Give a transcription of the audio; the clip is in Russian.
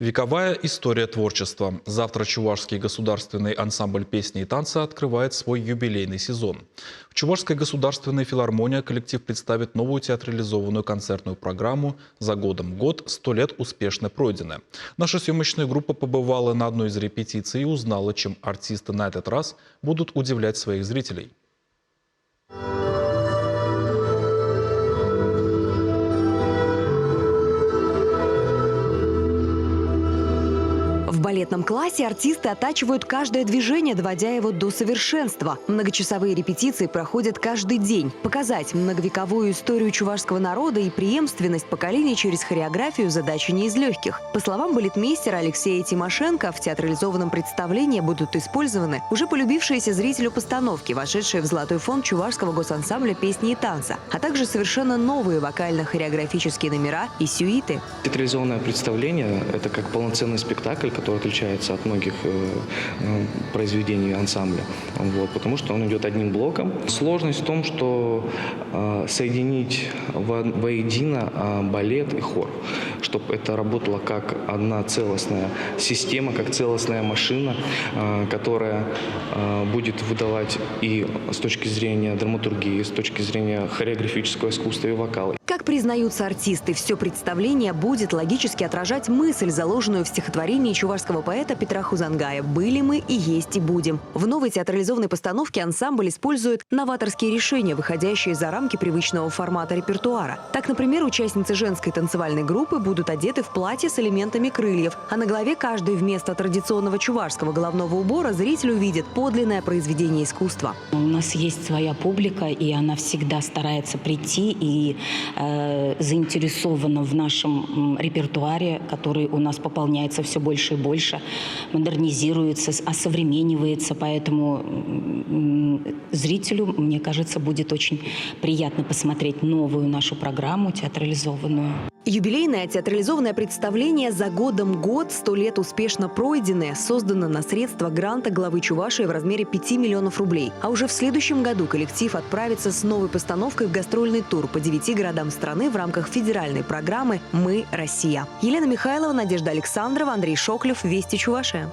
Вековая история творчества. Завтра Чувашский государственный ансамбль песни и танца открывает свой юбилейный сезон. В Чувашской государственной филармонии коллектив представит новую театрализованную концертную программу «За годом год. 100 лет успешно пройдено». Наша съемочная группа побывала на одной из репетиций и узнала, чем артисты на этот раз будут удивлять своих зрителей. В балетном классе артисты оттачивают каждое движение, доводя его до совершенства. Многочасовые репетиции проходят каждый день. Показать многовековую историю чувашского народа и преемственность поколений через хореографию – задача не из легких. По словам балетмейстера Алексея Тимошенко, в театрализованном представлении будут использованы уже полюбившиеся зрителю постановки, вошедшие в золотой фонд Чувашского госансамбля песни и танца, а также совершенно новые вокально-хореографические номера и сюиты. Театрализованное представление – это как полноценный спектакль, который отличается от многих произведений ансамбля, потому что он идет одним блоком. Сложность в том, что соединить воедино балет и хор, чтобы это работало как одна целостная система, как целостная машина, которая будет выдавать и с точки зрения драматургии, с точки зрения хореографического искусства и вокала. Как признаются артисты, все представление будет логически отражать мысль, заложенную в стихотворении чувашского поэта Петра Хузангая «Были мы и есть и будем». В новой театрализованной постановке ансамбль использует новаторские решения, выходящие за рамки привычного формата репертуара. Так, например, участницы женской танцевальной группы будут одеты в платье с элементами крыльев, а на голове каждой вместо традиционного чувашского головного убора зритель увидит подлинное произведение искусства. У нас есть своя публика, и она всегда старается прийти и заинтересована в нашем репертуаре, который у нас пополняется все больше и больше, модернизируется, осовременивается. Поэтому зрителю, мне кажется, будет очень приятно посмотреть новую нашу программу театрализованную. Юбилейное театрализованное представление «За годом год. 100 лет успешно пройдены» создано на средства гранта главы Чувашии в размере 5 миллионов рублей. А уже в следующем году коллектив отправится с новой постановкой в гастрольный тур по 9 городам страны в рамках федеральной программы «Мы – Россия». Елена Михайлова, Надежда Александрова, Андрей Шоклев. Вести Чувашия.